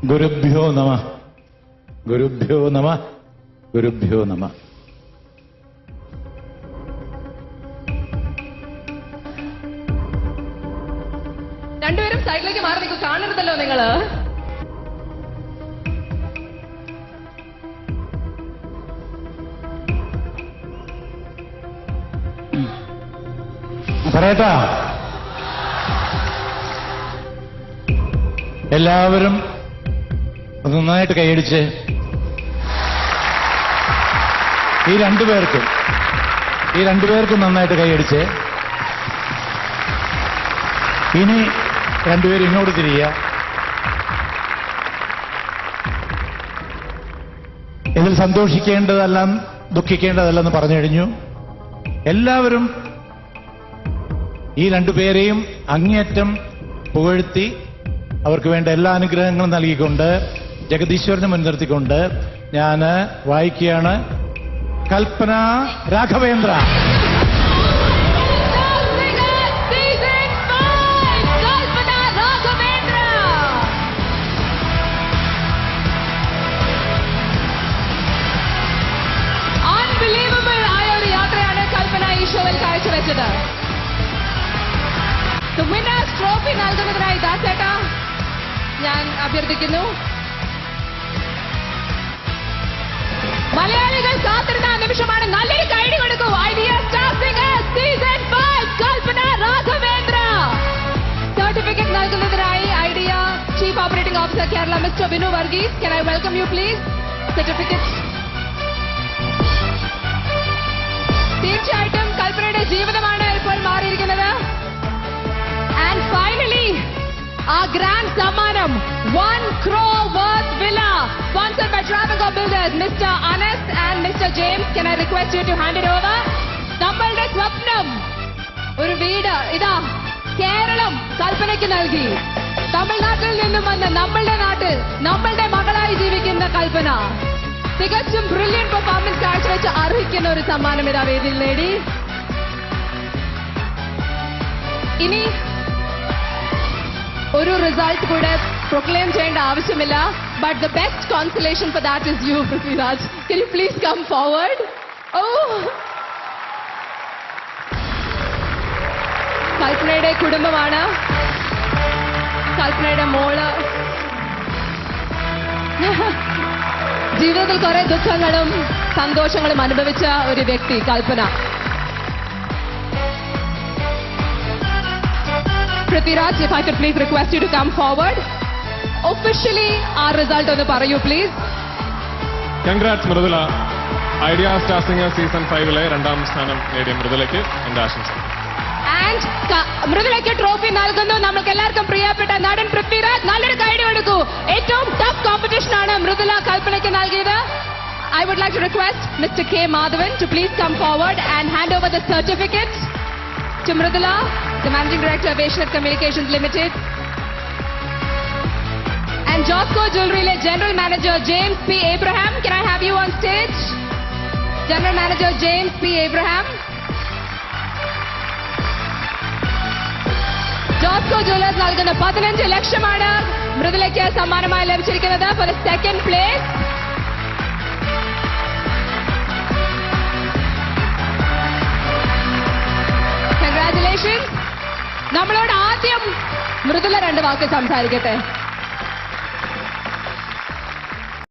ഗുരുഭ്യോ നമഃ. ഗുരുഭ്യോ നമഃ. ഗുരുഭ്യോ നമഃ. രണ്ടുപേരും സൈഡിലേക്ക് മാറി നിൽക്കും. കാണരുതല്ലോ നിങ്ങള്. പറയട്ടാ, എല്ലാവരും നന്നായിട്ട് കൈയടിച്ച് ഈ രണ്ടുപേർക്കും നന്നായിട്ട് കൈയടിച്ച്. ഇനി രണ്ടുപേരും ഇങ്ങോട്ട് തിരിയുക. ഇതിൽ സന്തോഷിക്കേണ്ടതല്ല ദുഃഖിക്കേണ്ടതല്ലെന്ന് പറഞ്ഞു കഴിഞ്ഞു. എല്ലാവരും ഈ രണ്ടുപേരെയും അങ്ങേയറ്റം പുകഴ്ത്തി അവർക്ക് വേണ്ട എല്ലാ അനുഗ്രഹങ്ങളും നൽകിക്കൊണ്ട് ജഗദീശ്വരനെ മുൻനിർത്തിക്കൊണ്ട് ഞാൻ വായിക്കുകയാണ്. കൽപ്പന രാഘവേന്ദ്ര. അൺബിലീവബിൾ ആയ ഒരു യാത്രയാണ് കൽപ്പന ഈ ഷോയിൽ കാഴ്ചവെച്ചത്. വിന്നേഴ്സ് ട്രോഫി നൽകുന്നതിനായി ദാസേട്ടാ ഞാൻ അഭ്യർത്ഥിക്കുന്നു. മലയാളികൾ കാത്തിരുന്ന നിമിഷമാണ്. നല്ലൊരു കൈഡി കൊടുക്കൂ. ഐഡിയ സ്റ്റാർ സിംഗേഴ്സ് സീസൺ 5 കൽപ്പന രാഘവേന്ദ്ര. സർട്ടിഫിക്കറ്റ് നൽകുന്നതിനായി idea chief operating officer Kerala mister Binu Varghese. Can I welcome you please. Certificate. തീർച്ചയായിട്ടും കൽപ്പനയുടെ ജീവിതമാണ് ഇപ്പോൾ മാറിയിരിക്കുന്നത്. ആൻഡ് ഫൈനലി ആ ഗ്രാൻഡ് സമ്മാനം 1 crore worth villa sponsored by Travancore Builders, Mr. Anas and Mr. James. Can I request you to hand it over? നമ്മളുടെ സ്വപ്നം ഒരു വീട് ഇതാ കേരളം കൽപ്പനയ്ക്ക് നൽകി. തമിഴ്നാട്ടിൽ നിന്നും വന്ന് നമ്മളുടെ നാട്ടിൽ നമ്മളുടെ മകളായി ജീവിക്കുന്ന കൽപ്പന തികച്ചും ബ്രില്യൻ പെർഫോമൻസ് കാഴ്ചവെച്ച് അർഹിക്കുന്ന ഒരു സമ്മാനം ഇതാ വേദിയിൽ നേടി. ഇനി ഒരു റിസൾട്ട് കൂടെ പ്രൊക്ലെയിം ചെയ്യേണ്ട ആവശ്യമില്ല. But the best consolation for that is you, Prithviraj. Can you please come forward? കൽപ്പനയുടെ കുടുംബമാണ്. കൽപ്പനയുടെ മോള്. ജീവിതത്തിൽ കുറെ ദുഃഖങ്ങളും സന്തോഷങ്ങളും അനുഭവിച്ച ഒരു വ്യക്തി കൽപ്പന. Prithviraj, if I could please request you to come forward. Officially, our result on the parayu, please. Congrats, Mridula. Idea Star Singer Season 5 രണ്ടാം സ്ഥാനം നേടിയ മൃദുലയ്ക്ക് എന്റെ ആശംസ. And മൃദുലയ്ക്ക് ട്രോഫി നൽകുന്നു നമുക്ക് എല്ലാവർക്കും പ്രിയപ്പെട്ട നടൻ പൃഥ്വിരാജ്. നല്ലൊരു കൈഡി കൊടുക്കൂ. ഏറ്റവും ടഫ് കോമ്പറ്റീഷൻ ആണ് മൃദുല കൽപ്പനയ്ക്ക് നൽകിയത്. I would like to request Mr. K. Madhavan to please come forward and hand over the certificate to Mridula, the Managing Director of Asianet Communications Limited. And Josco Jewelry General Manager James P. Abraham. Can I have you on stage? General Manager James P. Abraham. Josco Jewelers നൽകുന്ന 15 ലക്ഷമാണ് മൃദുലയ്ക്ക് സമ്മാനമായി ലഭിച്ചിരിക്കുന്നത് for the second place. Congratulations. നമ്മളോട് ആദ്യം മൃദുല 2 വാക്ക് സംസാരിക്കട്ടെ.